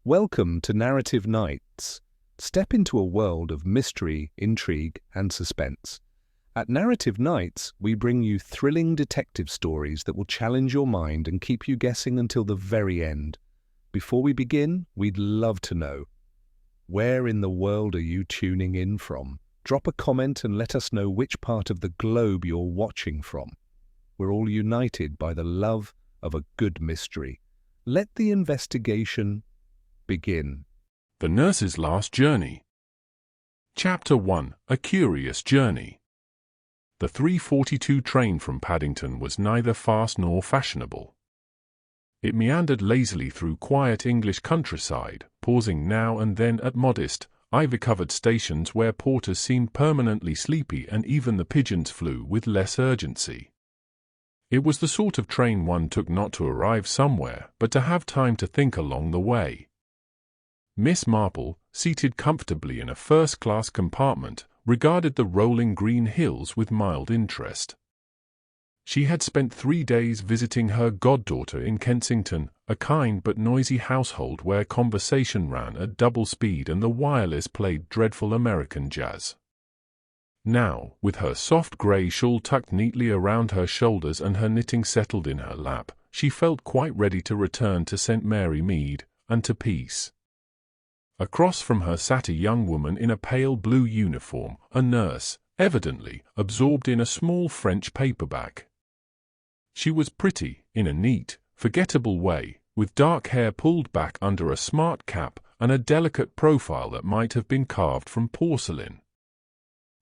Welcome to Narrative Nights. Step into a world of mystery, intrigue, and suspense. At Narrative Nights, we bring you thrilling detective stories that will challenge your mind and keep you guessing until the very end. Before we begin, we'd love to know, where in the world are you tuning in from? Drop a comment and let us know which part of the globe you're watching from. We're all united by the love of a good mystery. Let the investigation begin. The Nurse's Last Journey. Chapter 1. A Curious Journey. The 3:42 train from Paddington was neither fast nor fashionable. It meandered lazily through quiet English countryside, pausing now and then at modest, ivy-covered stations where porters seemed permanently sleepy and even the pigeons flew with less urgency. It was the sort of train one took not to arrive somewhere, but to have time to think along the way. Miss Marple, seated comfortably in a first-class compartment, regarded the rolling green hills with mild interest. She had spent 3 days visiting her goddaughter in Kensington, a kind but noisy household where conversation ran at double speed and the wireless played dreadful American jazz. Now, with her soft grey shawl tucked neatly around her shoulders and her knitting settled in her lap, she felt quite ready to return to St. Mary Mead, and to peace. Across from her sat a young woman in a pale blue uniform, a nurse, evidently absorbed in a small French paperback. She was pretty, in a neat, forgettable way, with dark hair pulled back under a smart cap and a delicate profile that might have been carved from porcelain.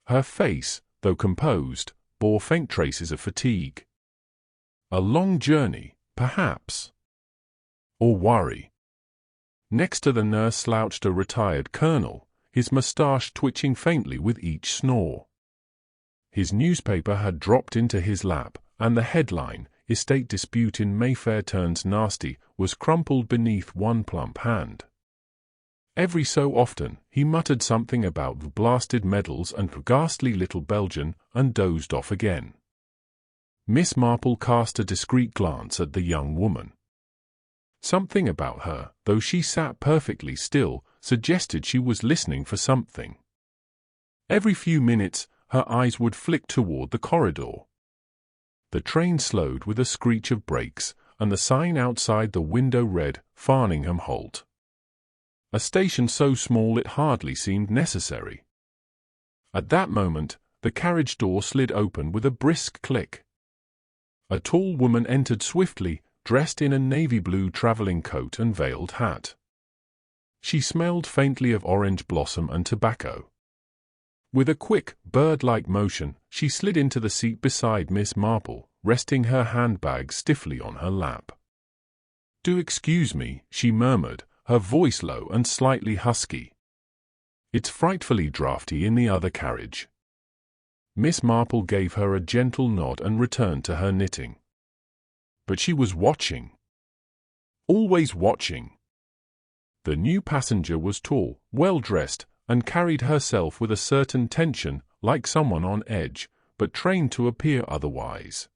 Her face, though composed, bore faint traces of fatigue. A long journey, perhaps. Or worry. Next to the nurse slouched a retired colonel, his moustache twitching faintly with each snore. His newspaper had dropped into his lap, and the headline, "Estate Dispute in Mayfair Turns Nasty," was crumpled beneath one plump hand. Every so often, he muttered something about blasted medals and ghastly little Belgian, and dozed off again. Miss Marple cast a discreet glance at the young woman. Something about her, though she sat perfectly still, suggested she was listening for something. Every few minutes, her eyes would flick toward the corridor. The train slowed with a screech of brakes, and the sign outside the window read, "Farningham Halt." A station so small it hardly seemed necessary. At that moment, the carriage door slid open with a brisk click. A tall woman entered swiftly, dressed in a navy blue traveling coat and veiled hat. She smelled faintly of orange blossom and tobacco. With a quick, bird-like motion, she slid into the seat beside Miss Marple, resting her handbag stiffly on her lap. "Do excuse me," she murmured, her voice low and slightly husky. "It's frightfully draughty in the other carriage." Miss Marple gave her a gentle nod and returned to her knitting. But she was watching. Always watching. The new passenger was tall, well-dressed, and carried herself with a certain tension, like someone on edge, but trained to appear otherwise.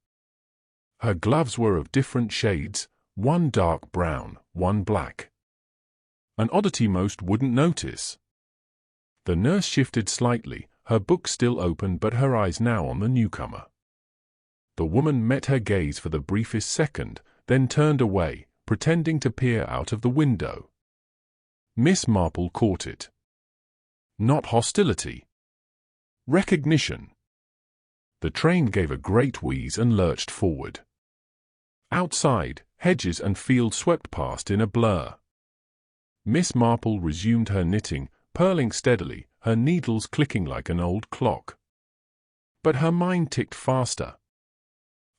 Her gloves were of different shades, one dark brown, one black. An oddity most wouldn't notice. The nurse shifted slightly, her book still open but her eyes now on the newcomer. The woman met her gaze for the briefest second, then turned away, pretending to peer out of the window. Miss Marple caught it. Not hostility. Recognition. The train gave a great wheeze and lurched forward. Outside, hedges and fields swept past in a blur. Miss Marple resumed her knitting, purling steadily, her needles clicking like an old clock. But her mind ticked faster.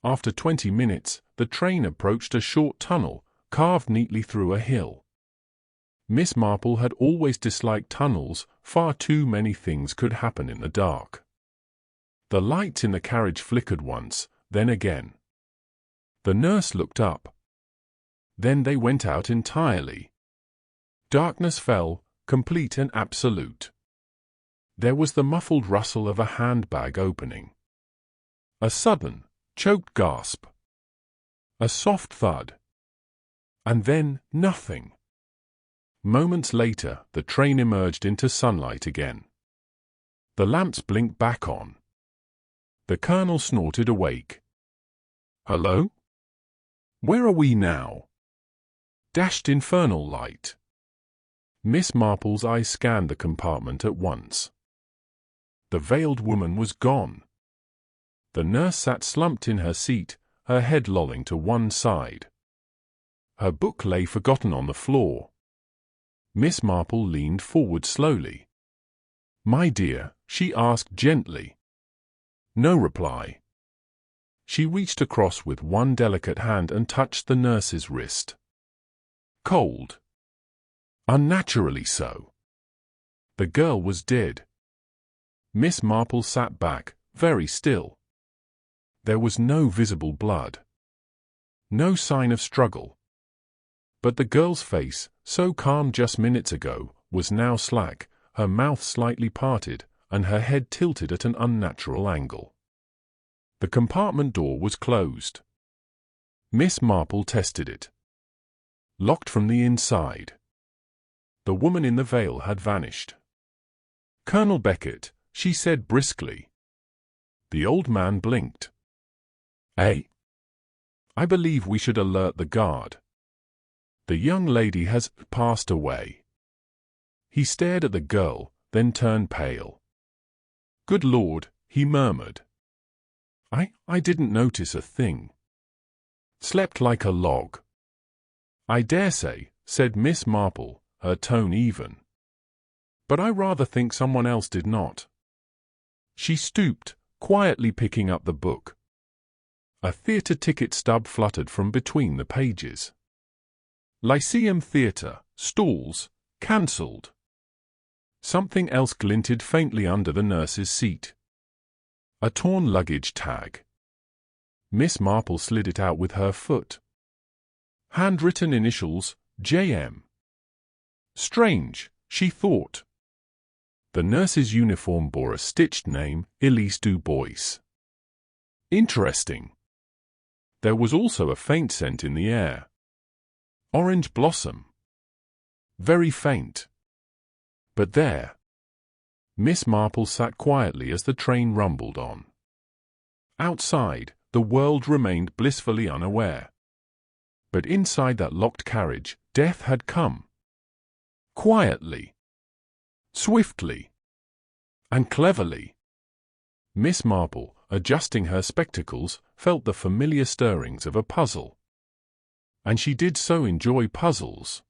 After 20 minutes, the train approached a short tunnel, carved neatly through a hill. Miss Marple had always disliked tunnels, far too many things could happen in the dark. The lights in the carriage flickered once, then again. The nurse looked up. Then they went out entirely. Darkness fell, complete and absolute. There was the muffled rustle of a handbag opening. A sudden, choked gasp. A soft thud. And then nothing. Moments later, the train emerged into sunlight again. The lamps blinked back on. The colonel snorted awake. "Hello? Where are we now?" Dashed infernal light. Miss Marple's eyes scanned the compartment at once. The veiled woman was gone. The nurse sat slumped in her seat, her head lolling to one side. Her book lay forgotten on the floor. Miss Marple leaned forward slowly. "My dear?" she asked gently. No reply. She reached across with one delicate hand and touched the nurse's wrist. Cold. Unnaturally so. The girl was dead. Miss Marple sat back, very still. There was no visible blood. No sign of struggle. But the girl's face, so calm just minutes ago, was now slack, her mouth slightly parted, and her head tilted at an unnatural angle. The compartment door was closed. Miss Marple tested it. Locked from the inside. The woman in the veil had vanished. "Colonel Beckett," she said briskly. The old man blinked. "Eh? I believe we should alert the guard. The young lady has passed away." He stared at the girl, then turned pale. "Good Lord," he murmured. I didn't notice a thing. Slept like a log." "I dare say," said Miss Marple, her tone even. "But I rather think someone else did not." She stooped, quietly picking up the book. A theatre ticket stub fluttered from between the pages. Lyceum Theatre, stalls, cancelled. Something else glinted faintly under the nurse's seat. A torn luggage tag. Miss Marple slid it out with her foot. Handwritten initials, J.M. Strange, she thought. The nurse's uniform bore a stitched name, Elise Du Bois. Interesting. There was also a faint scent in the air. Orange blossom. Very faint. But there. Miss Marple sat quietly as the train rumbled on. Outside, the world remained blissfully unaware. But inside that locked carriage, death had come. Quietly. Swiftly. And cleverly. Miss Marple, adjusting her spectacles, felt the familiar stirrings of a puzzle. And she did so enjoy puzzles.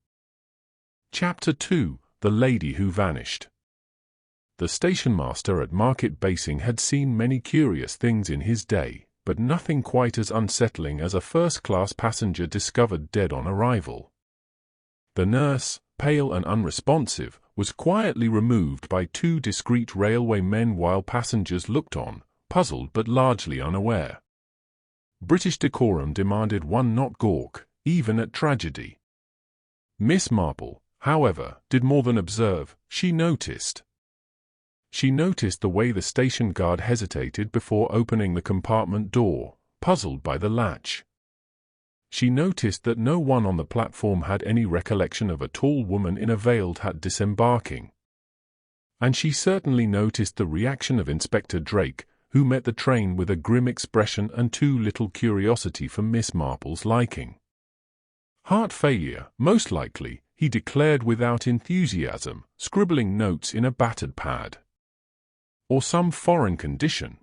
Chapter 2: The Lady Who Vanished. The stationmaster at Market Basing had seen many curious things in his day, but nothing quite as unsettling as a first-class passenger discovered dead on arrival. The nurse, pale and unresponsive, was quietly removed by two discreet railway men while passengers looked on, puzzled but largely unaware. British decorum demanded one not gawk, even at tragedy. Miss Marple, however, did more than observe, she noticed. She noticed the way the station guard hesitated before opening the compartment door, puzzled by the latch. She noticed that no one on the platform had any recollection of a tall woman in a veiled hat disembarking. And she certainly noticed the reaction of Inspector Drake, who met the train with a grim expression and too little curiosity for Miss Marple's liking. Heart failure, most likely, he declared without enthusiasm, scribbling notes in a battered pad. Or some foreign condition.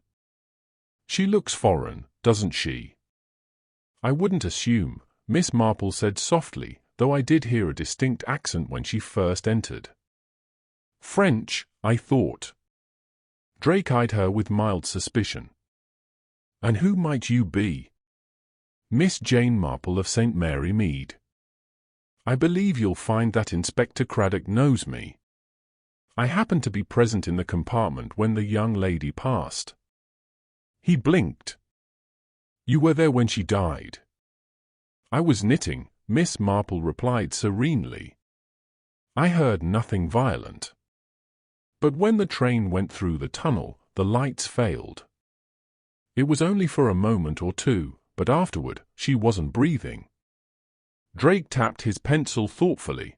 "She looks foreign, doesn't she?" "I wouldn't assume," Miss Marple said softly, though I did hear a distinct accent when she first entered. "French, I thought." Drake eyed her with mild suspicion. "And who might you be?" "Miss Jane Marple of St. Mary Mead." "I believe you'll find that Inspector Craddock knows me. I happened to be present in the compartment when the young lady passed." He blinked. "You were there when she died?" "I was knitting," Miss Marple replied serenely. "I heard nothing violent. But when the train went through the tunnel, the lights failed. It was only for a moment or two, but afterward, she wasn't breathing." Drake tapped his pencil thoughtfully.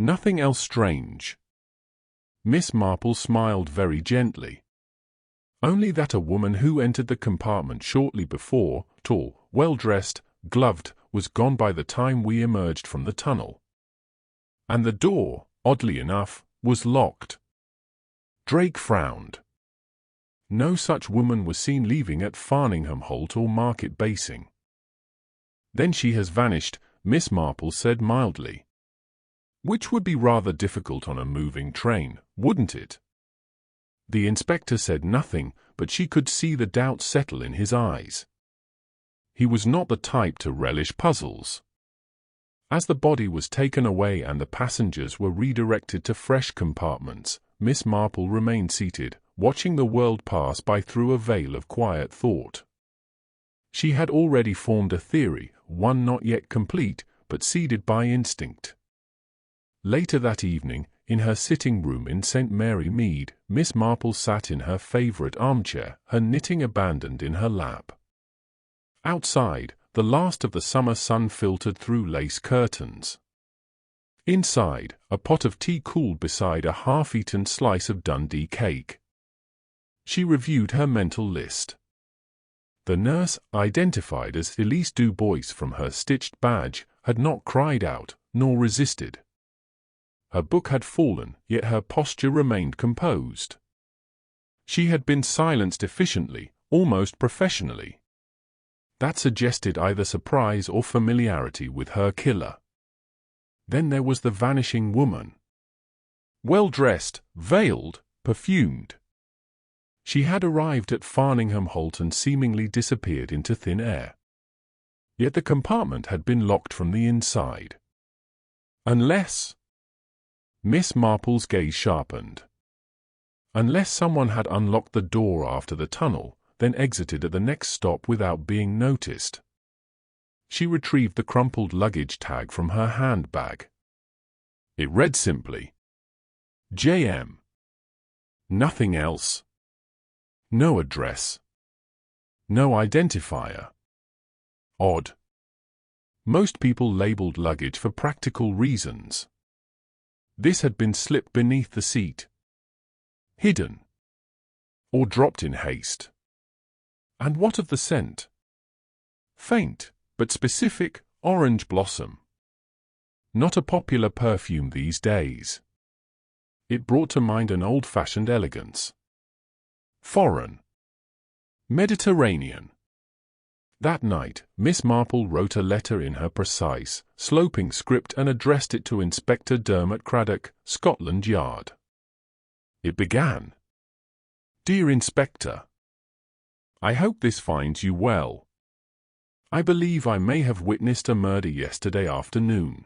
Nothing else strange. Miss Marple smiled very gently. Only that a woman who entered the compartment shortly before, tall, well-dressed, gloved, was gone by the time we emerged from the tunnel. And the door, oddly enough, was locked. Drake frowned. No such woman was seen leaving at Farningham Holt or Market Basing. Then she has vanished, Miss Marple said mildly. Which would be rather difficult on a moving train, wouldn't it? The inspector said nothing, but she could see the doubt settle in his eyes. He was not the type to relish puzzles. As the body was taken away and the passengers were redirected to fresh compartments, Miss Marple remained seated, watching the world pass by through a veil of quiet thought. She had already formed a theory, one not yet complete, but seeded by instinct. Later that evening, in her sitting room in St. Mary Mead, Miss Marple sat in her favourite armchair, her knitting abandoned in her lap. Outside, the last of the summer sun filtered through lace curtains. Inside, a pot of tea cooled beside a half-eaten slice of Dundee cake. She reviewed her mental list. The nurse, identified as Elise Dubois from her stitched badge, had not cried out, nor resisted. Her book had fallen, yet her posture remained composed. She had been silenced efficiently, almost professionally. That suggested either surprise or familiarity with her killer. Then there was the vanishing woman. Well-dressed, veiled, perfumed. She had arrived at Farningham Holt and seemingly disappeared into thin air. Yet the compartment had been locked from the inside. Unless... Miss Marple's gaze sharpened. Unless someone had unlocked the door after the tunnel, then exited at the next stop without being noticed. She retrieved the crumpled luggage tag from her handbag. It read simply, J.M. Nothing else. No address. No identifier. Odd. Most people labeled luggage for practical reasons. This had been slipped beneath the seat. Hidden. Or dropped in haste. And what of the scent? Faint, but specific, orange blossom. Not a popular perfume these days. It brought to mind an old-fashioned elegance. Foreign. Mediterranean. That night, Miss Marple wrote a letter in her precise, sloping script and addressed it to Inspector Dermot Craddock, Scotland Yard. It began, Dear Inspector, I hope this finds you well. I believe I may have witnessed a murder yesterday afternoon.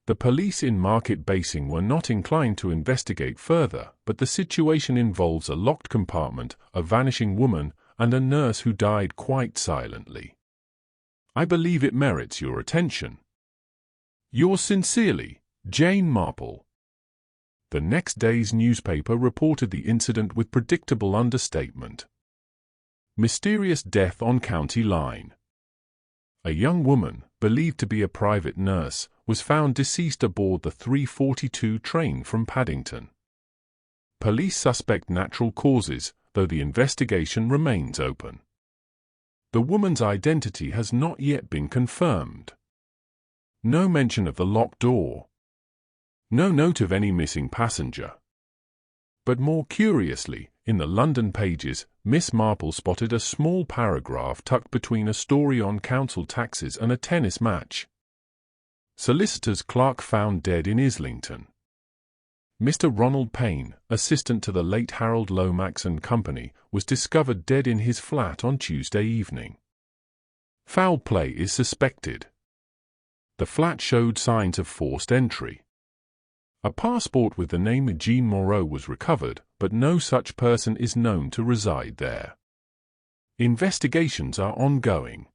The police in Market Basing were not inclined to investigate further, but the situation involves a locked compartment, a vanishing woman, and a nurse who died quite silently. I believe it merits your attention. Yours sincerely, Jane Marple. The next day's newspaper reported the incident with predictable understatement. Mysterious death on county line. A young woman, believed to be a private nurse, was found deceased aboard the 3:42 train from Paddington. Police suspect natural causes, though the investigation remains open. The woman's identity has not yet been confirmed. No mention of the locked door. No note of any missing passenger. But more curiously, in the London pages, Miss Marple spotted a small paragraph tucked between a story on council taxes and a tennis match. Solicitor's clerk found dead in Islington. Mr. Ronald Payne, assistant to the late Harold Lomax and Company, was discovered dead in his flat on Tuesday evening. Foul play is suspected. The flat showed signs of forced entry. A passport with the name Jean Moreau was recovered, but no such person is known to reside there. Investigations are ongoing.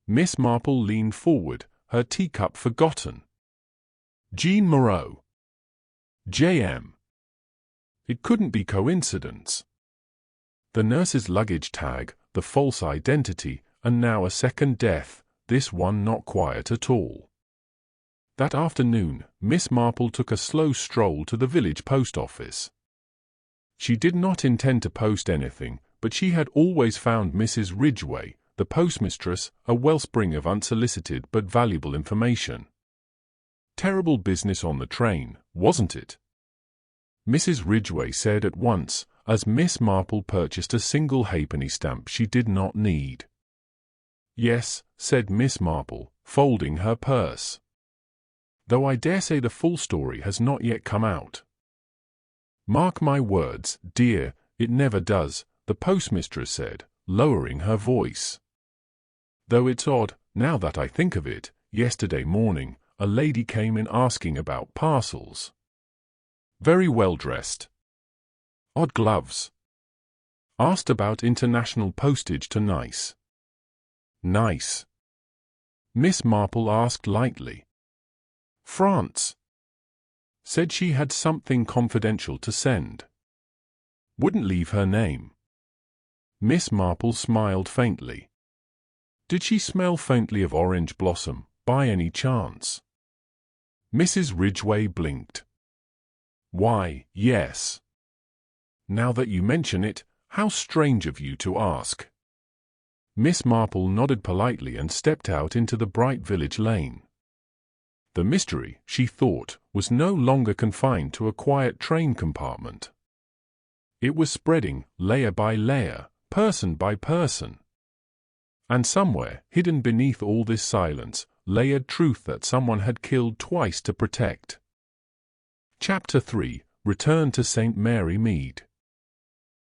Miss Marple leaned forward, her teacup forgotten. Jean Moreau. J.M. It couldn't be coincidence. The nurse's luggage tag, the false identity, and now a second death, this one not quiet at all. That afternoon, Miss Marple took a slow stroll to the village post office. She did not intend to post anything, but she had always found Mrs. Ridgway, the postmistress, a wellspring of unsolicited but valuable information. Terrible business on the train, wasn't it? Mrs. Ridgway said at once, as Miss Marple purchased a single halfpenny stamp she did not need. Yes, said Miss Marple, folding her purse. Though I dare say the full story has not yet come out. Mark my words, dear, it never does, the postmistress said, lowering her voice. Though it's odd, now that I think of it, yesterday morning, a lady came in asking about parcels. Very well dressed. Odd gloves. Asked about international postage to Nice. Nice. Miss Marple asked lightly. France. Said she had something confidential to send. Wouldn't leave her name. Miss Marple smiled faintly. Did she smell faintly of orange blossom, by any chance? Mrs. Ridgway blinked. Why, yes. Now that you mention it, how strange of you to ask. Miss Marple nodded politely and stepped out into the bright village lane. The mystery, she thought, was no longer confined to a quiet train compartment. It was spreading, layer by layer, person by person. And somewhere, hidden beneath all this silence, lay a truth that someone had killed twice to protect. Chapter 3. Return to St. Mary Mead.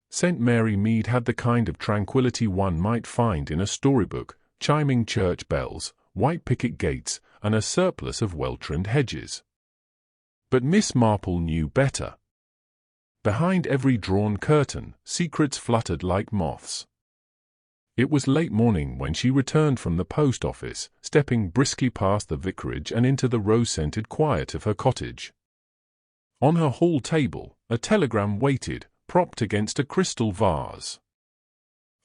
St. Mary Mead had the kind of tranquility one might find in a storybook, chiming church bells, white picket gates, and a surplus of well-trimmed hedges. But Miss Marple knew better. Behind every drawn curtain, secrets fluttered like moths. It was late morning when she returned from the post office, stepping briskly past the vicarage and into the rose-scented quiet of her cottage. On her hall table, a telegram waited, propped against a crystal vase.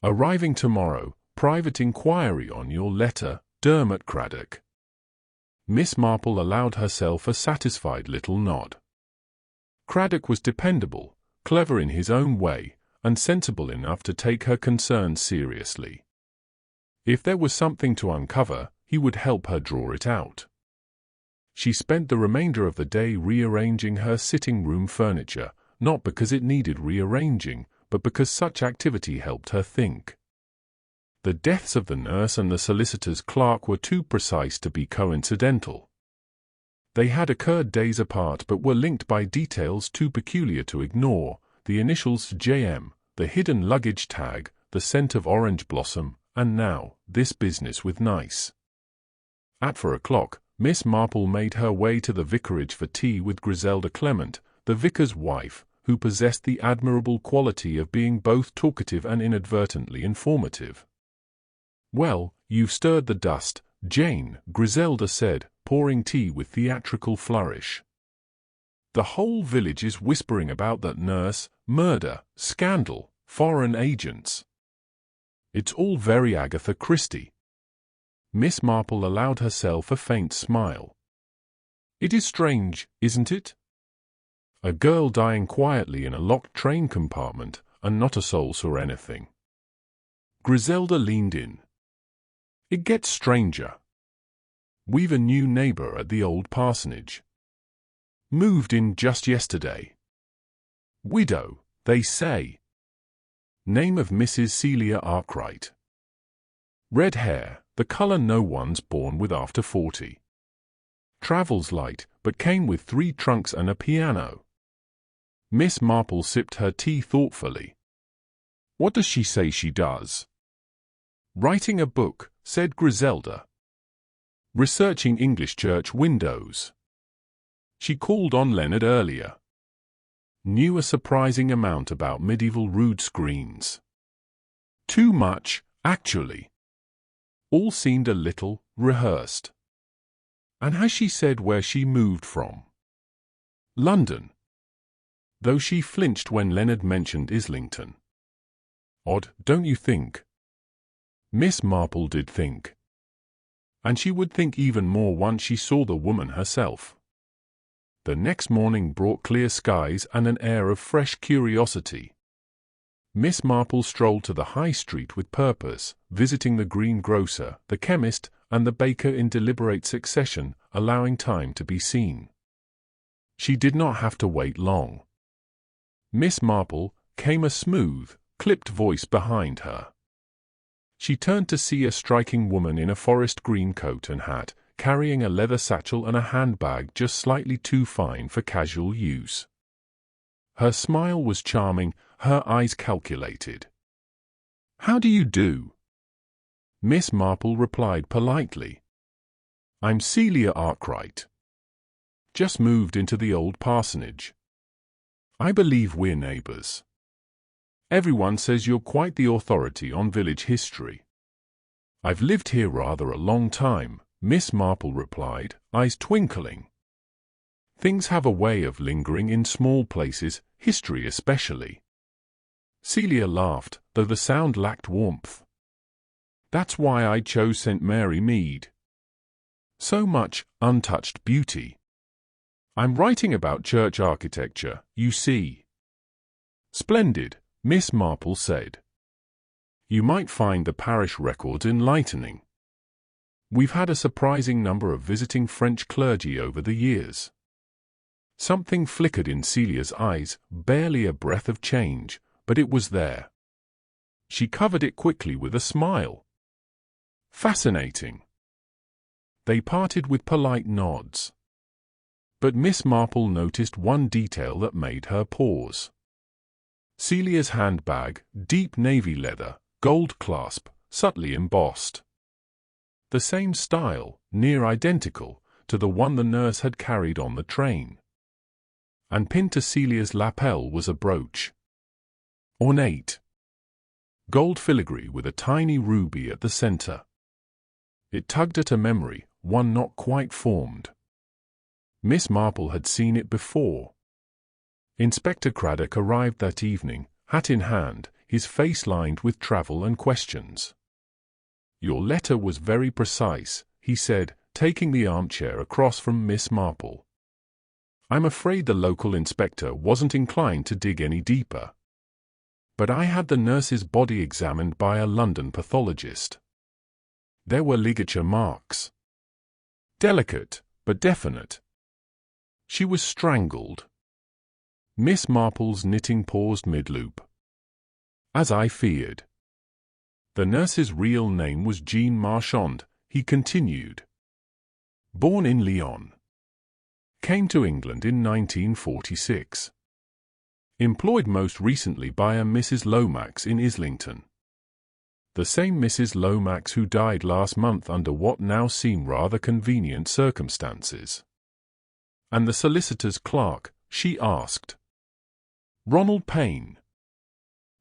Arriving tomorrow, private inquiry on your letter, Dermot Craddock. Miss Marple allowed herself a satisfied little nod. Craddock was dependable, clever in his own way, and sensible enough to take her concerns seriously. If there was something to uncover, he would help her draw it out. She spent the remainder of the day rearranging her sitting-room furniture, not because it needed rearranging, but because such activity helped her think. The deaths of the nurse and the solicitor's clerk were too precise to be coincidental. They had occurred days apart but were linked by details too peculiar to ignore, the initials JM, the hidden luggage tag, the scent of orange blossom, and now, this business with Nice. At 4 o'clock, Miss Marple made her way to the vicarage for tea with Griselda Clement, the vicar's wife, who possessed the admirable quality of being both talkative and inadvertently informative. Well, you've stirred the dust, Jane, Griselda said, pouring tea with theatrical flourish. The whole village is whispering about that nurse, murder, scandal, foreign agents. It's all very Agatha Christie. Miss Marple allowed herself a faint smile. It is strange, isn't it? A girl dying quietly in a locked train compartment, and not a soul saw anything. Griselda leaned in. It gets stranger. We've a new neighbor at the old parsonage. Moved in just yesterday. Widow, they say. Name of Mrs. Celia Arkwright. Red hair, the color no one's born with after 40. Travels light, but came with 3 trunks and a piano. Miss Marple sipped her tea thoughtfully. What does she say she does? Writing a book, said Griselda. Researching English church windows. She called on Leonard earlier. Knew a surprising amount about medieval rood screens. Too much, actually. All seemed a little rehearsed. And has she said where she moved from? London. Though she flinched when Leonard mentioned Islington. Odd, don't you think? Miss Marple did think. and she would think even more once she saw the woman herself. The next morning brought clear skies and an air of fresh curiosity. Miss Marple strolled to the high street with purpose, visiting the greengrocer, the chemist, and the baker in deliberate succession, allowing time to be seen. She did not have to wait long. Miss Marple came a smooth, clipped voice behind her. She turned to see a striking woman in a forest green coat and hat, carrying a leather satchel and a handbag just slightly too fine for casual use. Her smile was charming, her eyes calculated. "How do you do?" Miss Marple replied politely. "I'm Celia Arkwright. Just moved into the old parsonage. I believe we're neighbors. Everyone says you're quite the authority on village history." "I've lived here rather a long time," Miss Marple replied, eyes twinkling. "Things have a way of lingering in small places, history especially." Celia laughed, though the sound lacked warmth. "That's why I chose St. Mary Mead. So much untouched beauty. I'm writing about church architecture, you see." "Splendid," Miss Marple said. "You might find the parish records enlightening. We've had a surprising number of visiting French clergy over the years." Something flickered in Celia's eyes, barely a breath of change, but it was there. She covered it quickly with a smile. "Fascinating." They parted with polite nods. But Miss Marple noticed one detail that made her pause. Celia's handbag, deep navy leather, gold clasp, subtly embossed. The same style, near identical, to the one the nurse had carried on the train. And pinned to Celia's lapel was a brooch. Ornate. Gold filigree with a tiny ruby at the center. It tugged at a memory, one not quite formed. Miss Marple had seen it before. Inspector Craddock arrived that evening, hat in hand, his face lined with travel and questions. "Your letter was very precise," he said, taking the armchair across from Miss Marple. "I'm afraid the local inspector wasn't inclined to dig any deeper. But I had the nurse's body examined by a London pathologist. There were ligature marks. Delicate, but definite. She was strangled." Miss Marple's knitting paused mid-loop. "As I feared." "The nurse's real name was Jean Marchand," he continued. "Born in Lyon. Came to England in 1946. Employed most recently by a Mrs. Lomax in Islington. The same Mrs. Lomax who died last month under what now seem rather convenient circumstances." "And the solicitor's clerk?" she asked. "Ronald Payne.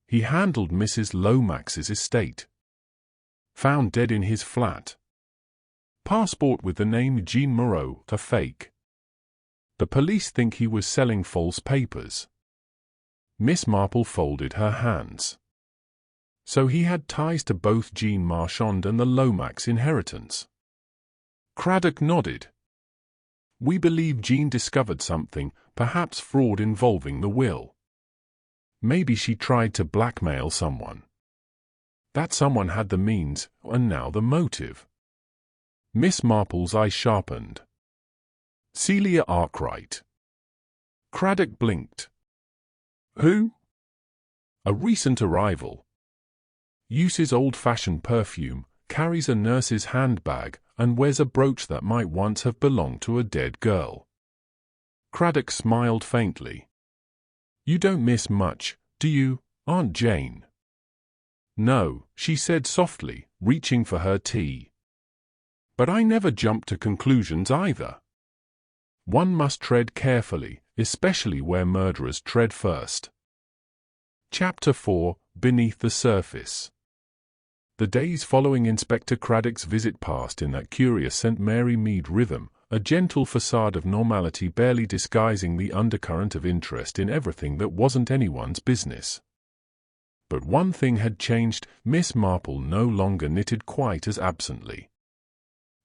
He handled Mrs. Lomax's estate. Found dead in his flat. Passport with the name Jean Moreau, a fake. The police think he was selling false papers." Miss Marple folded her hands. So he had ties to both Jean Marchand and the Lomax inheritance. Craddock nodded. "We believe Jean discovered something, perhaps fraud involving the will. Maybe she tried to blackmail someone. That someone had the means, and now the motive." Miss Marple's eye sharpened. "Celia Arkwright." Craddock blinked. "Who?" "A recent arrival. Uses old-fashioned perfume, carries a nurse's handbag, and wears a brooch that might once have belonged to a dead girl." Craddock smiled faintly. "You don't miss much, do you, Aunt Jane?" "No," she said softly, reaching for her tea. "But I never jump to conclusions either. One must tread carefully, especially where murderers tread first." Chapter 4: Beneath the Surface. The days following Inspector Craddock's visit passed in that curious St. Mary Mead rhythm, a gentle facade of normality barely disguising the undercurrent of interest in everything that wasn't anyone's business. But one thing had changed: Miss Marple no longer knitted quite as absently.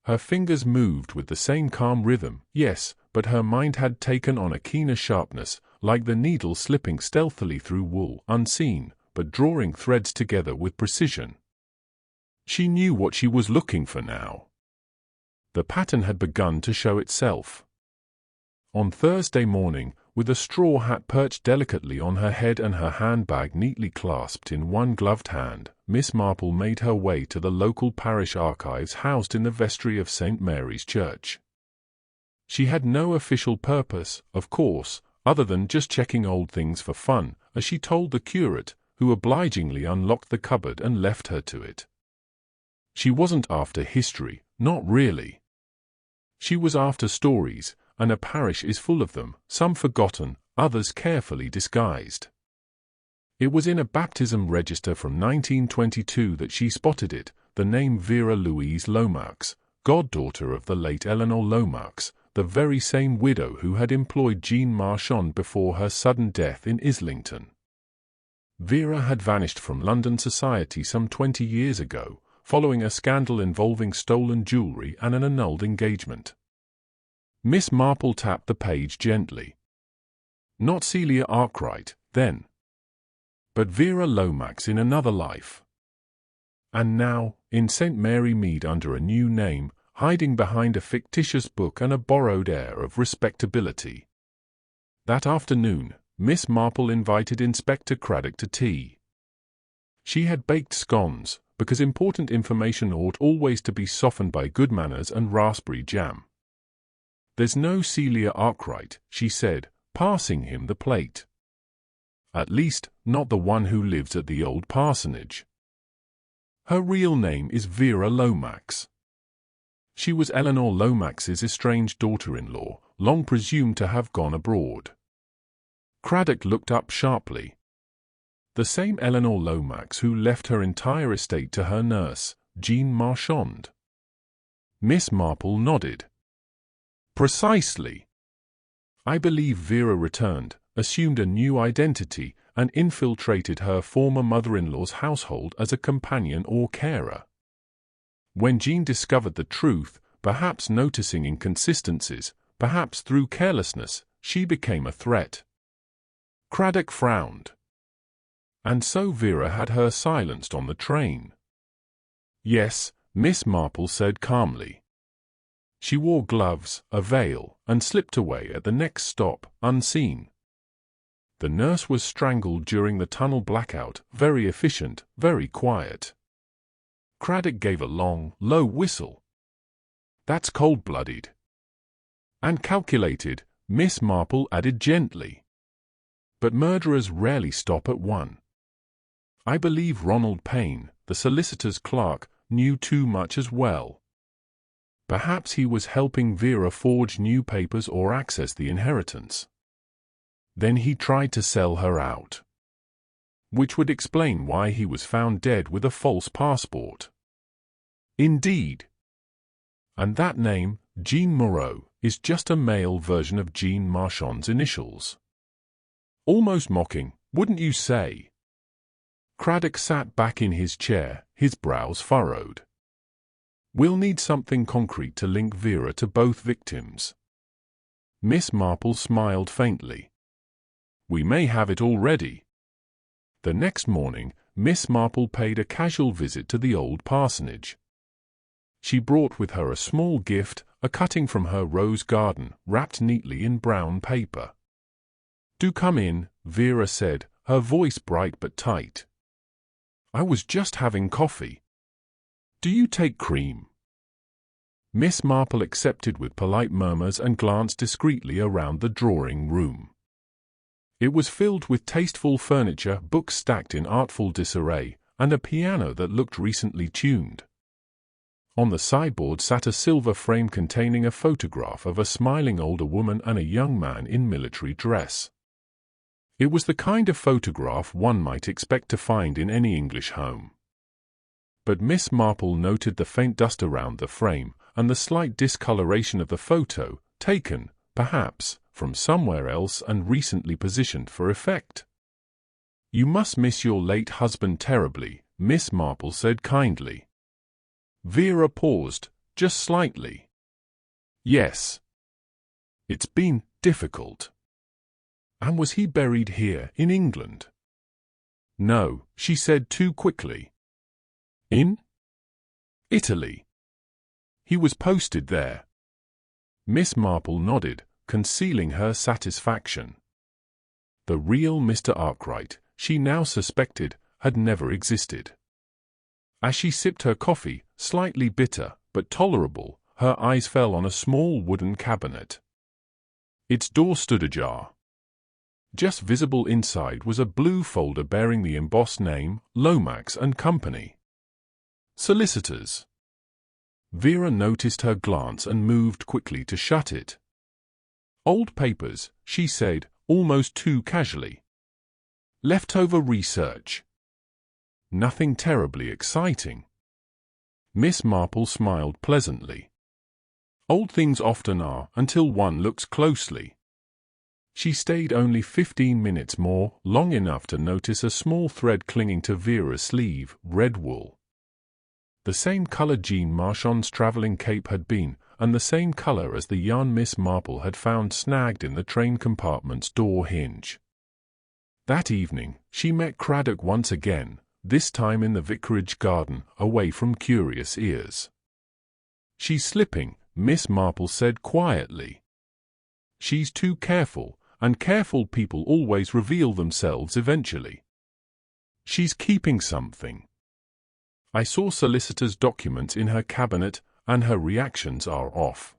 Her fingers moved with the same calm rhythm, yes, but her mind had taken on a keener sharpness, like the needle slipping stealthily through wool, unseen, but drawing threads together with precision. She knew what she was looking for now. The pattern had begun to show itself. On Thursday morning, with a straw hat perched delicately on her head and her handbag neatly clasped in one gloved hand, Miss Marple made her way to the local parish archives housed in the vestry of St. Mary's Church. She had no official purpose, of course, other than just checking old things for fun, as she told the curate, who obligingly unlocked the cupboard and left her to it. She wasn't after history, not really. She was after stories, and a parish is full of them, some forgotten, others carefully disguised. It was in a baptism register from 1922 that she spotted it, the name Vera Louise Lomax, goddaughter of the late Eleanor Lomax, the very same widow who had employed Jean Marchand before her sudden death in Islington. Vera had vanished from London society some 20 years ago, following a scandal involving stolen jewellery and an annulled engagement. Miss Marple tapped the page gently. Not Celia Arkwright, then. But Vera Lomax in another life. And now, in St. Mary Mead under a new name, hiding behind a fictitious book and a borrowed air of respectability. That afternoon, Miss Marple invited Inspector Craddock to tea. She had baked scones, because important information ought always to be softened by good manners and raspberry jam. "There's no Celia Arkwright," she said, passing him the plate. "At least, not the one who lives at the old parsonage. Her real name is Vera Lomax. She was Eleanor Lomax's estranged daughter-in-law, long presumed to have gone abroad." Craddock looked up sharply. "The same Eleanor Lomax who left her entire estate to her nurse, Jean Marchand?" Miss Marple nodded. "Precisely. I believe Vera returned, assumed a new identity, and infiltrated her former mother-in-law's household as a companion or carer. When Jean discovered the truth, perhaps noticing inconsistencies, perhaps through carelessness, she became a threat." Craddock frowned. "And so Vera had her silenced on the train?" "Yes," Miss Marple said calmly. "She wore gloves, a veil, and slipped away at the next stop, unseen. The nurse was strangled during the tunnel blackout, very efficient, very quiet." Craddock gave a long, low whistle. "That's cold-blooded." "And calculated," Miss Marple added gently. "But murderers rarely stop at one. I believe Ronald Payne, the solicitor's clerk, knew too much as well. Perhaps he was helping Vera forge new papers or access the inheritance. Then he tried to sell her out. Which would explain why he was found dead with a false passport." "Indeed. And that name, Jean Moreau, is just a male version of Jean Marchand's initials. Almost mocking, wouldn't you say?" Craddock sat back in his chair, his brows furrowed. "We'll need something concrete to link Vera to both victims." Miss Marple smiled faintly. "We may have it already." The next morning, Miss Marple paid a casual visit to the old parsonage. She brought with her a small gift, a cutting from her rose garden, wrapped neatly in brown paper. "Do come in," Vera said, her voice bright but tight. "I was just having coffee. Do you take cream?" Miss Marple accepted with polite murmurs and glanced discreetly around the drawing room. It was filled with tasteful furniture, books stacked in artful disarray, and a piano that looked recently tuned. On the sideboard sat a silver frame containing a photograph of a smiling older woman and a young man in military dress. It was the kind of photograph one might expect to find in any English home. But Miss Marple noted the faint dust around the frame, and the slight discoloration of the photo, taken, perhaps, from somewhere else and recently positioned for effect. "You must miss your late husband terribly," Miss Marple said kindly. Vera paused, just slightly. Yes. It's been difficult. And was he buried here in England? No, she said too quickly. In Italy. He was posted there. Miss Marple nodded, concealing her satisfaction. The real Mr. Arkwright, she now suspected, had never existed. As she sipped her coffee, slightly bitter, but tolerable, her eyes fell on a small wooden cabinet. Its door stood ajar. Just visible inside was a blue folder bearing the embossed name, Lomax and Company. Solicitors. Vera noticed her glance and moved quickly to shut it. Old papers, she said, almost too casually. Leftover research. Nothing terribly exciting. Miss Marple smiled pleasantly. Old things often are, until one looks closely. She stayed only 15 minutes more, long enough to notice a small thread clinging to Vera's sleeve, red wool. The same color Jean Marchand's traveling cape had been, and the same color as the yarn Miss Marple had found snagged in the train compartment's door hinge. That evening, she met Craddock once again, this time in the vicarage garden, away from curious ears. "She's slipping," Miss Marple said quietly. "She's too careful, and careful people always reveal themselves eventually. She's keeping something. I saw solicitor's documents in her cabinet, and her reactions are off.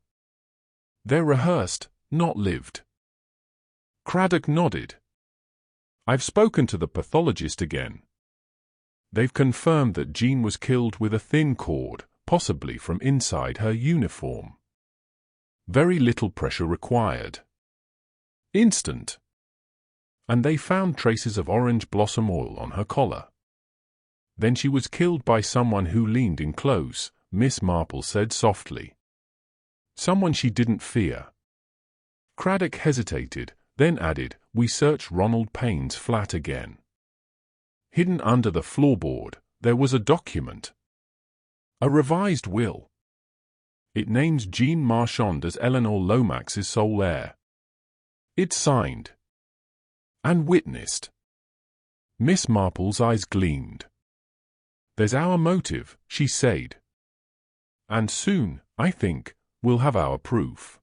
They're rehearsed, not lived." Craddock nodded. "I've spoken to the pathologist again. They've confirmed that Jean was killed with a thin cord, possibly from inside her uniform. Very little pressure required. Instant. And they found traces of orange blossom oil on her collar. Then she was killed by someone who leaned in close," Miss Marple said softly. "Someone she didn't fear." Craddock hesitated, then added, "We searched Ronald Payne's flat again. Hidden under the floorboard, there was a document. A revised will. It names Jean Marchand as Eleanor Lomax's sole heir. It's signed. And witnessed." Miss Marple's eyes gleamed. "There's our motive," she said. "And soon, I think, we'll have our proof."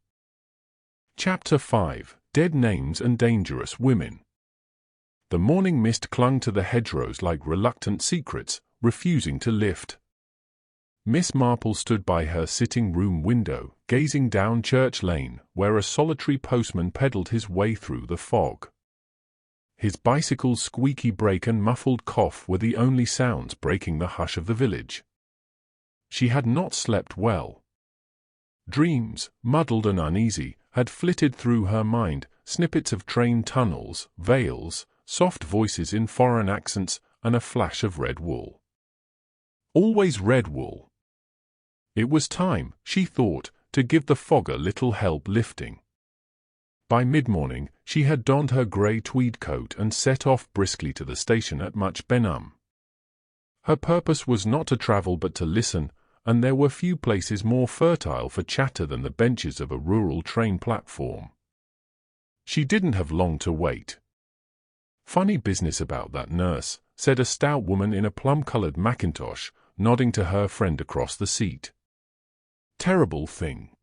Chapter 5: Dead Names and Dangerous Women. The morning mist clung to the hedgerows like reluctant secrets, refusing to lift. Miss Marple stood by her sitting-room window, gazing down Church Lane, where a solitary postman pedalled his way through the fog. His bicycle's squeaky brake and muffled cough were the only sounds breaking the hush of the village. She had not slept well. Dreams, muddled and uneasy, had flitted through her mind, snippets of train tunnels, veils, soft voices in foreign accents, and a flash of red wool. Always red wool. It was time, she thought, to give the fog a little help lifting. By mid-morning, she had donned her grey tweed coat and set off briskly to the station at Much Benham. Her purpose was not to travel but to listen, and there were few places more fertile for chatter than the benches of a rural train platform. She didn't have long to wait. "Funny business about that nurse," said a stout woman in a plum-coloured mackintosh, nodding to her friend across the seat. "Terrible thing.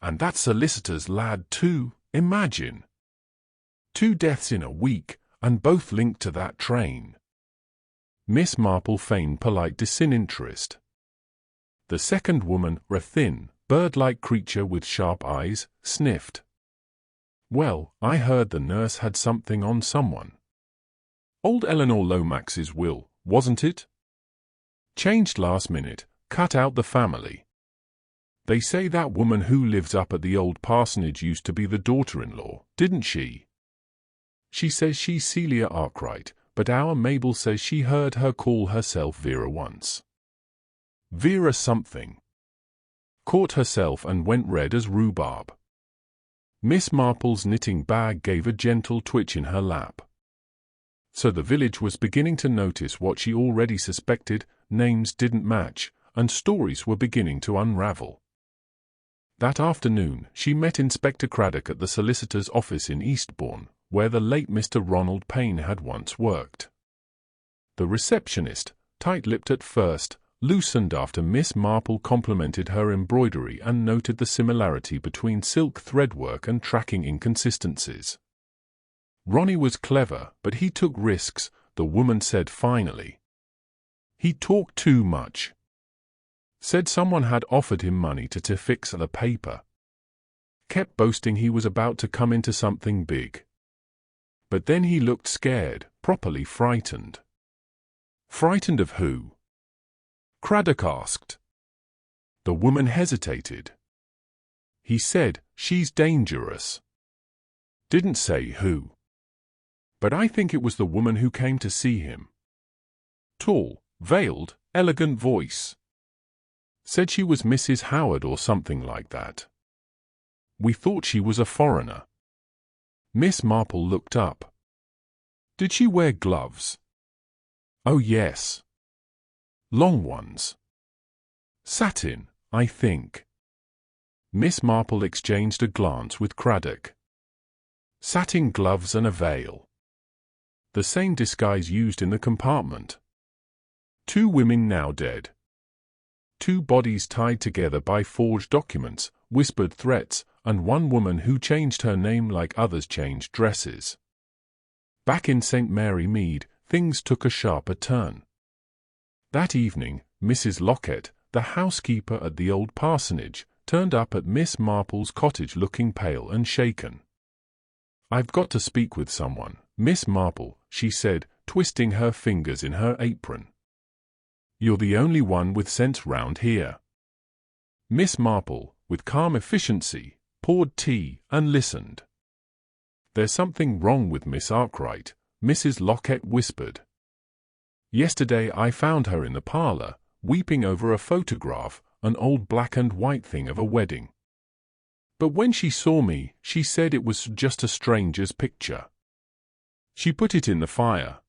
And that solicitor's lad too, imagine. 2 deaths in a week, and both linked to that train." Miss Marple feigned polite disinterest. The second woman, a thin, bird-like creature with sharp eyes, sniffed. "Well, I heard the nurse had something on someone. Old Eleanor Lomax's will, wasn't it? Changed last minute, cut out the family. They say that woman who lives up at the old parsonage used to be the daughter-in-law, didn't she? She says she's Celia Arkwright, but our Mabel says she heard her call herself Vera once. Vera something. Caught herself and went red as rhubarb." Miss Marple's knitting bag gave a gentle twitch in her lap. So the village was beginning to notice what she already suspected: names didn't match, and stories were beginning to unravel. That afternoon, she met Inspector Craddock at the solicitor's office in Eastbourne, where the late Mr. Ronald Payne had once worked. The receptionist, tight-lipped at first, loosened after Miss Marple complimented her embroidery and noted the similarity between silk threadwork and tracking inconsistencies. Ronnie was clever, but he took risks, the woman said finally. He talked too much. Said someone had offered him money to fix the paper. Kept boasting he was about to come into something big. But then he looked scared, properly frightened. Frightened of who? Craddock asked. The woman hesitated. He said, she's dangerous. Didn't say who. But I think it was the woman who came to see him. Tall, veiled, elegant voice. Said she was Mrs. Howard or something like that. We thought she was a foreigner. Miss Marple looked up. Did she wear gloves? Oh yes. Long ones. Satin, I think. Miss Marple exchanged a glance with Craddock. Satin gloves and a veil. The same disguise used in the compartment. 2 women now dead. 2 bodies tied together by forged documents, whispered threats, and 1 woman who changed her name like others changed dresses. Back in St. Mary Mead, things took a sharper turn. That evening, Mrs. Lockett, the housekeeper at the old parsonage, turned up at Miss Marple's cottage looking pale and shaken. I've got to speak with someone, Miss Marple, she said, twisting her fingers in her apron. You're the only one with sense round here. Miss Marple, with calm efficiency, poured tea and listened. There's something wrong with Miss Arkwright, Mrs. Lockett whispered. Yesterday I found her in the parlor, weeping over a photograph, an old black and white thing of a wedding. But when she saw me, she said it was just a stranger's picture. She put it in the fire.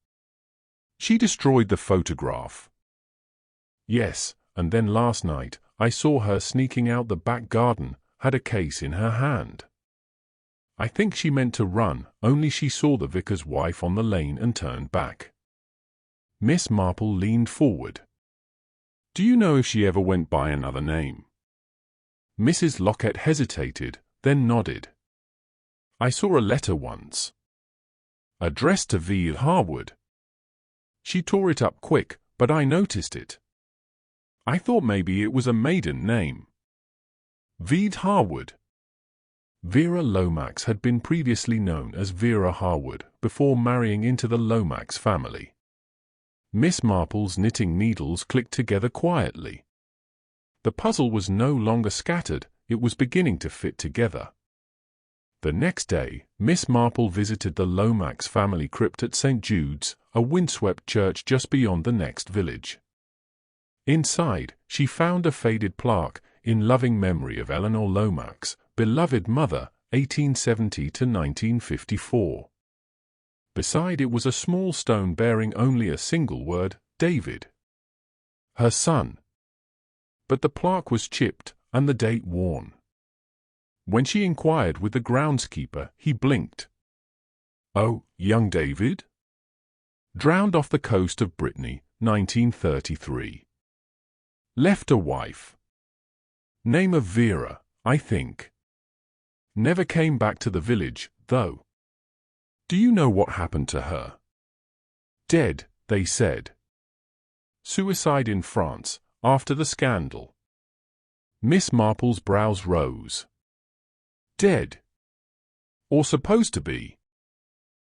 She destroyed the photograph. Yes, and then last night, I saw her sneaking out the back garden, had a case in her hand. I think she meant to run, only she saw the vicar's wife on the lane and turned back. Miss Marple leaned forward. Do you know if she ever went by another name? Mrs. Lockett hesitated, then nodded. I saw a letter once. Addressed to V. Harwood. She tore it up quick, but I noticed it. I thought maybe it was a maiden name. V. Harwood. Vera Lomax had been previously known as Vera Harwood before marrying into the Lomax family. Miss Marple's knitting needles clicked together quietly. The puzzle was no longer scattered, it was beginning to fit together. The next day, Miss Marple visited the Lomax family crypt at St. Jude's, a windswept church just beyond the next village. Inside, she found a faded plaque, in loving memory of Eleanor Lomax, beloved mother, 1870 to 1954. Beside it was a small stone bearing only a single word, David. Her son. But the plaque was chipped, and the date worn. When she inquired with the groundskeeper, he blinked. Oh, young David? Drowned off the coast of Brittany, 1933. Left a wife. Name of Vera, I think. Never came back to the village, though. Do you know what happened to her? Dead, they said. Suicide in France, after the scandal. Miss Marple's brows rose. Dead. Or supposed to be.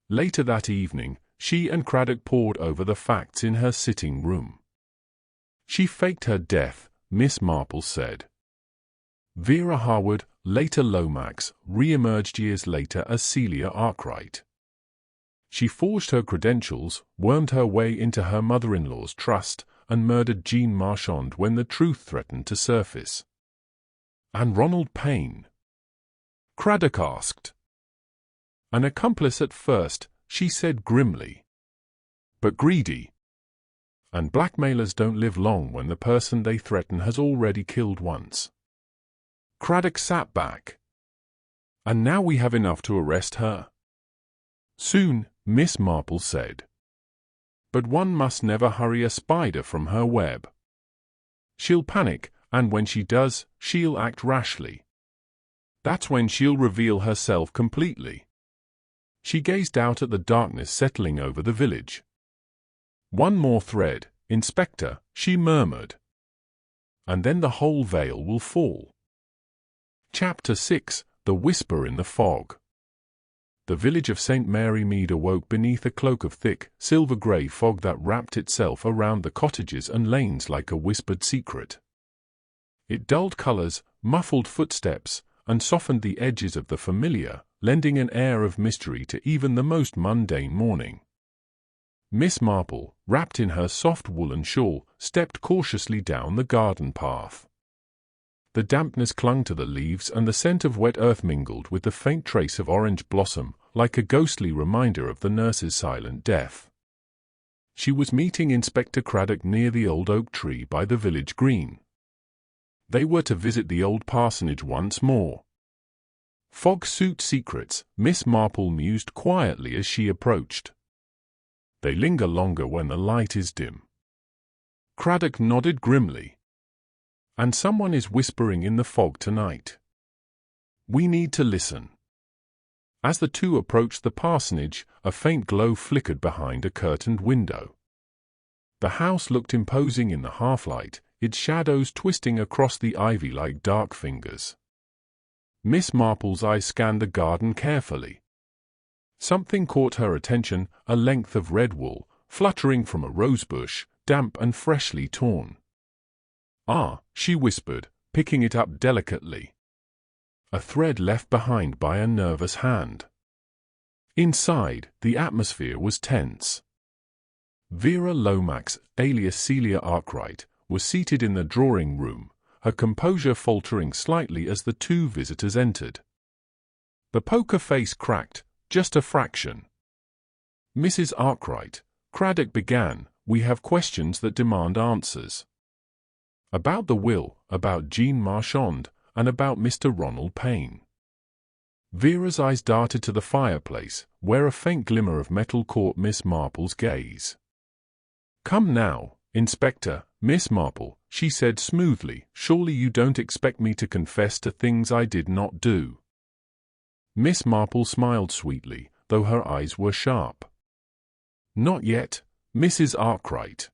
Later that evening, she and Craddock pored over the facts in her sitting room. She faked her death, Miss Marple said. Vera Harwood, later Lomax, re-emerged years later as Celia Arkwright. She forged her credentials, wormed her way into her mother-in-law's trust, and murdered Jean Marchand when the truth threatened to surface. And Ronald Payne? Craddock asked. An accomplice at first, she said grimly. But greedy. And blackmailers don't live long when the person they threaten has already killed once. Craddock sat back. And now we have enough to arrest her. Soon, Miss Marple said. But one must never hurry a spider from her web. She'll panic, and when she does, she'll act rashly. That's when she'll reveal herself completely. She gazed out at the darkness settling over the village. One more thread, Inspector, she murmured. And then the whole veil will fall. Chapter 6, The Whisper in the Fog. The village of St. Mary Mead awoke beneath a cloak of thick, silver-grey fog that wrapped itself around the cottages and lanes like a whispered secret. It dulled colours, muffled footsteps, and softened the edges of the familiar, lending an air of mystery to even the most mundane morning. Miss Marple, wrapped in her soft woolen shawl, stepped cautiously down the garden path. The dampness clung to the leaves and the scent of wet earth mingled with the faint trace of orange blossom, like a ghostly reminder of the nurse's silent death. She was meeting Inspector Craddock near the old oak tree by the village green. They were to visit the old parsonage once more. Fog suit secrets, Miss Marple mused quietly as she approached. They linger longer when the light is dim. Craddock nodded grimly. And someone is whispering in the fog tonight. We need to listen. As the two approached the parsonage, a faint glow flickered behind a curtained window. The house looked imposing in the half-light, its shadows twisting across the ivy like dark fingers. Miss Marple's eyes scanned the garden carefully. Something caught her attention, a length of red wool, fluttering from a rosebush, damp and freshly torn. Ah, she whispered, picking it up delicately. A thread left behind by a nervous hand. Inside, the atmosphere was tense. Vera Lomax, alias Celia Arkwright, was seated in the drawing-room, her composure faltering slightly as the two visitors entered. The poker face cracked, just a fraction. Mrs. Arkwright, Craddock began, we have questions that demand answers. About the will, about Jean Marchand, and about Mr. Ronald Payne. Vera's eyes darted to the fireplace, where a faint glimmer of metal caught Miss Marple's gaze. Come now, Inspector, Miss Marple, she said smoothly, surely you don't expect me to confess to things I did not do. Miss Marple smiled sweetly, though her eyes were sharp. Not yet, Mrs. Arkwright.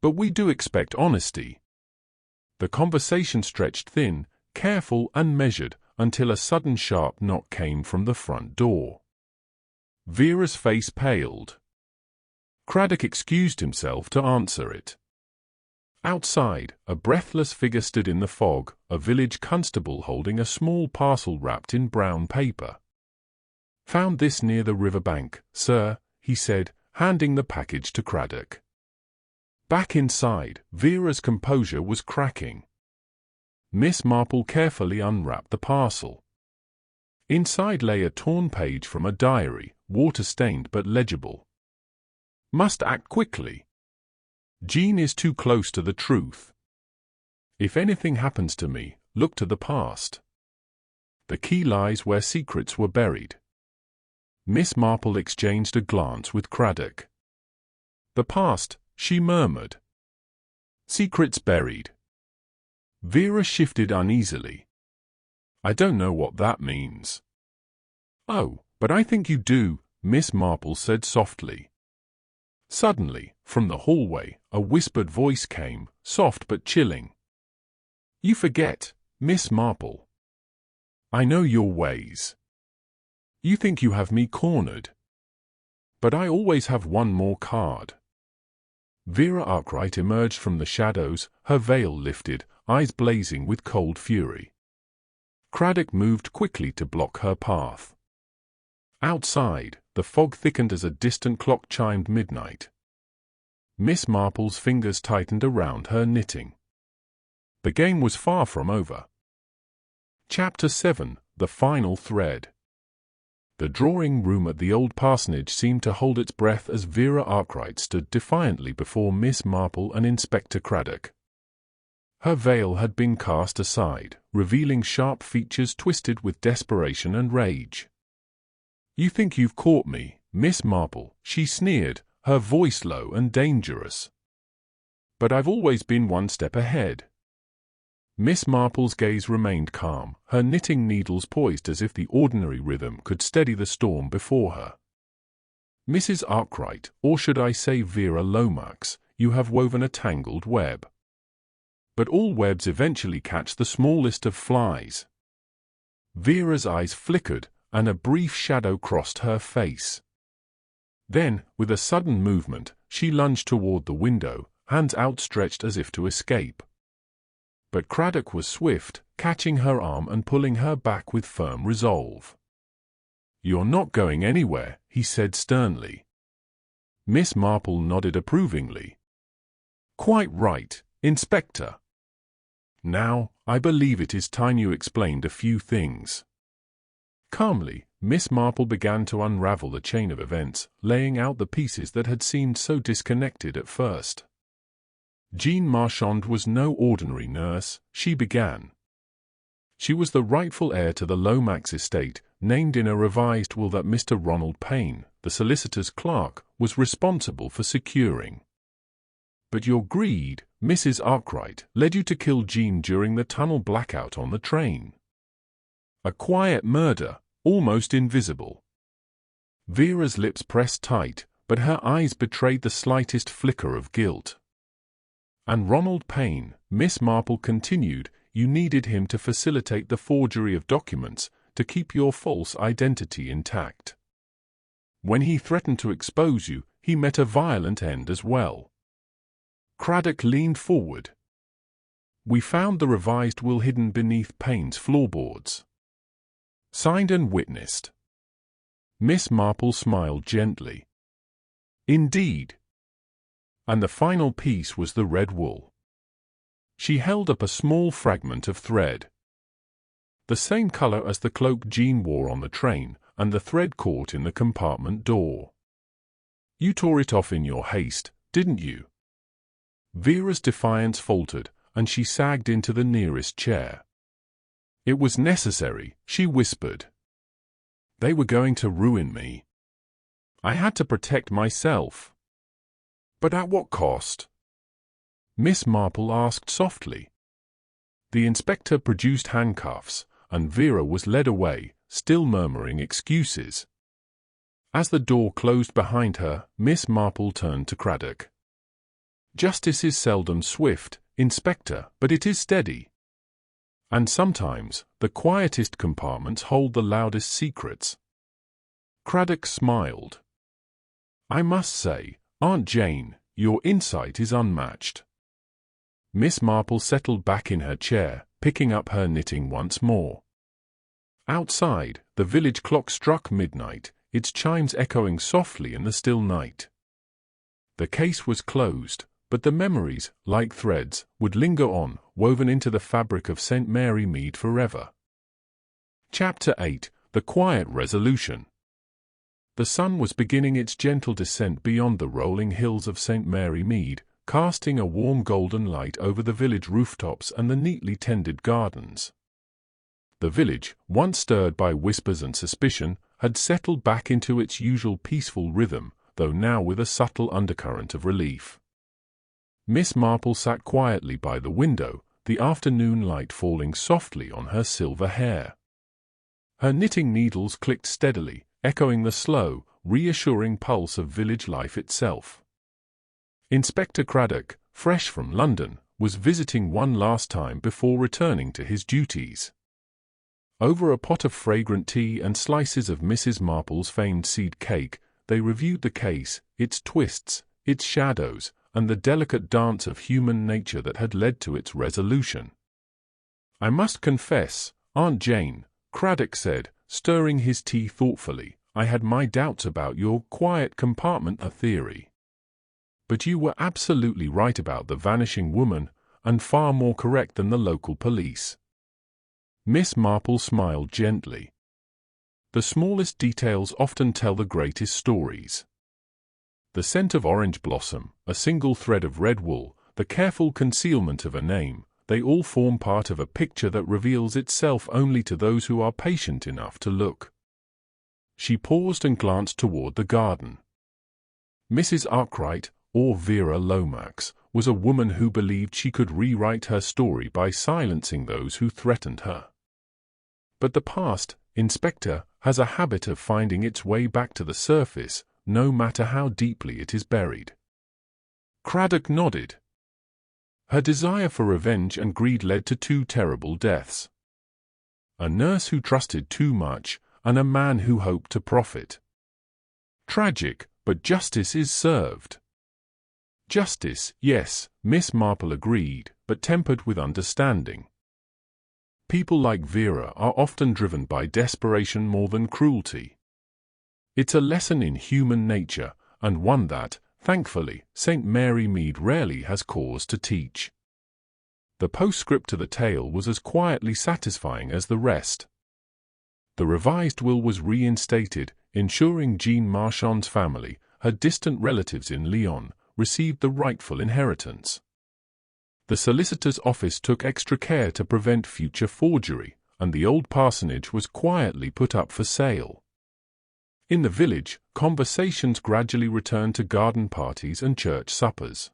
But we do expect honesty. The conversation stretched thin, careful and measured, until a sudden sharp knock came from the front door. Vera's face paled. Craddock excused himself to answer it. Outside, a breathless figure stood in the fog, a village constable holding a small parcel wrapped in brown paper. Found this near the river bank, sir, he said, handing the package to Craddock. Back inside, Vera's composure was cracking. Miss Marple carefully unwrapped the parcel. Inside lay a torn page from a diary, water-stained but legible. Must act quickly. Jean is too close to the truth. If anything happens to me, look to the past. The key lies where secrets were buried. Miss Marple exchanged a glance with Craddock. The past, she murmured. Secrets buried. Vera shifted uneasily. I don't know what that means. Oh, but I think you do, Miss Marple said softly. Suddenly, from the hallway, a whispered voice came, soft but chilling. You forget, Miss Marple. I know your ways. You think you have me cornered. But I always have one more card. Vera Arkwright emerged from the shadows, her veil lifted, eyes blazing with cold fury. Craddock moved quickly to block her path. Outside, the fog thickened as a distant clock chimed midnight. Miss Marple's fingers tightened around her knitting. The game was far from over. Chapter 7, The Final Thread. The drawing room at the old parsonage seemed to hold its breath as Vera Arkwright stood defiantly before Miss Marple and Inspector Craddock. Her veil had been cast aside, revealing sharp features twisted with desperation and rage. "You think you've caught me, Miss Marple," she sneered, her voice low and dangerous. "But I've always been one step ahead." Miss Marple's gaze remained calm, her knitting needles poised as if the ordinary rhythm could steady the storm before her. "Mrs. Arkwright, or should I say Vera Lomax, you have woven a tangled web. But all webs eventually catch the smallest of flies." Vera's eyes flickered, and a brief shadow crossed her face. Then, with a sudden movement, she lunged toward the window, hands outstretched as if to escape. But Craddock was swift, catching her arm and pulling her back with firm resolve. "You're not going anywhere," he said sternly. Miss Marple nodded approvingly. "Quite right, Inspector. Now, I believe it is time you explained a few things." Calmly, Miss Marple began to unravel the chain of events, laying out the pieces that had seemed so disconnected at first. "Jean Marchand was no ordinary nurse," she began. "She was the rightful heir to the Lomax estate, named in a revised will that Mr. Ronald Payne, the solicitor's clerk, was responsible for securing. But your greed, Mrs. Arkwright, led you to kill Jean during the tunnel blackout on the train. A quiet murder, almost invisible." Vera's lips pressed tight, but her eyes betrayed the slightest flicker of guilt. "And Ronald Payne," Miss Marple continued, "you needed him to facilitate the forgery of documents, to keep your false identity intact. When he threatened to expose you, he met a violent end as well." Craddock leaned forward. "We found the revised will hidden beneath Payne's floorboards. Signed and witnessed." Miss Marple smiled gently. "Indeed. And the final piece was the red wool." She held up a small fragment of thread. "The same color as the cloak Jean wore on the train, and the thread caught in the compartment door. You tore it off in your haste, didn't you?" Vera's defiance faltered, and she sagged into the nearest chair. "It was necessary," she whispered. "They were going to ruin me. I had to protect myself." "But at what cost?" Miss Marple asked softly. The inspector produced handcuffs, and Vera was led away, still murmuring excuses. As the door closed behind her, Miss Marple turned to Craddock. "Justice is seldom swift, Inspector, but it is steady. And sometimes, the quietest compartments hold the loudest secrets." Craddock smiled. "I must say, Aunt Jane, your insight is unmatched." Miss Marple settled back in her chair, picking up her knitting once more. Outside, the village clock struck midnight, its chimes echoing softly in the still night. The case was closed, but the memories, like threads, would linger on, woven into the fabric of St. Mary Mead forever. Chapter 8: The Quiet Resolution. The sun was beginning its gentle descent beyond the rolling hills of St. Mary Mead, casting a warm golden light over the village rooftops and the neatly tended gardens. The village, once stirred by whispers and suspicion, had settled back into its usual peaceful rhythm, though now with a subtle undercurrent of relief. Miss Marple sat quietly by the window, the afternoon light falling softly on her silver hair. Her knitting needles clicked steadily, echoing the slow, reassuring pulse of village life itself. Inspector Craddock, fresh from London, was visiting one last time before returning to his duties. Over a pot of fragrant tea and slices of Mrs. Marple's famed seed cake, they reviewed the case, its twists, its shadows, and the delicate dance of human nature that had led to its resolution. "I must confess, Aunt Jane," Craddock said, stirring his tea thoughtfully, "I had my doubts about your quiet compartment theory. But you were absolutely right about the vanishing woman, and far more correct than the local police." Miss Marple smiled gently. the smallest details often tell the greatest stories. The scent of orange blossom, a single thread of red wool, the careful concealment of a name, they all form part of a picture that reveals itself only to those who are patient enough to look. She paused and glanced toward the garden. Mrs. Arkwright, or Vera Lomax, was a woman who believed she could rewrite her story by silencing those who threatened her. But the past, Inspector, has a habit of finding its way back to the surface, no matter how deeply it is buried. Craddock nodded. Her desire for revenge and greed led to two terrible deaths. A nurse who trusted too much, and a man who hoped to profit. Tragic, but justice is served. Justice, yes, Miss Marple agreed, but tempered with understanding. People like Vera are often driven by desperation more than cruelty. It's a lesson in human nature, and one that, thankfully, St. Mary Mead rarely has cause to teach. The postscript to the tale was as quietly satisfying as the rest. The revised will was reinstated, ensuring Jean Marchand's family, her distant relatives in Lyon, received the rightful inheritance. The solicitor's office took extra care to prevent future forgery, and the old parsonage was quietly put up for sale. In the village, conversations gradually returned to garden parties and church suppers.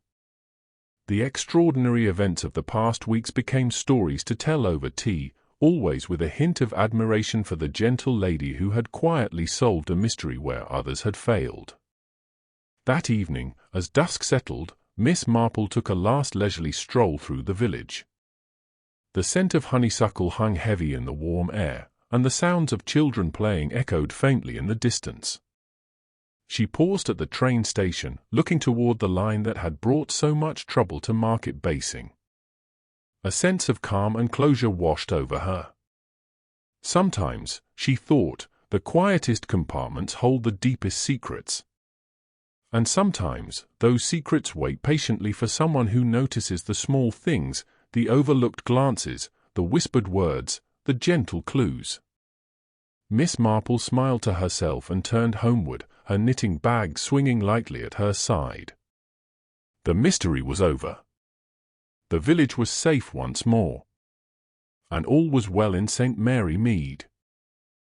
The extraordinary events of the past weeks became stories to tell over tea, always with a hint of admiration for the gentle lady who had quietly solved a mystery where others had failed. That evening, as dusk settled, Miss Marple took a last leisurely stroll through the village. The scent of honeysuckle hung heavy in the warm air, and the sounds of children playing echoed faintly in the distance. She paused at the train station, looking toward the line that had brought so much trouble to Market Basing. A sense of calm and closure washed over her. Sometimes, she thought, the quietest compartments hold the deepest secrets. And sometimes, those secrets wait patiently for someone who notices the small things, the overlooked glances, the whispered words, the gentle clues. Miss Marple smiled to herself and turned homeward, her knitting bag swinging lightly at her side. The mystery was over. The village was safe once more. And all was well in St. Mary Mead.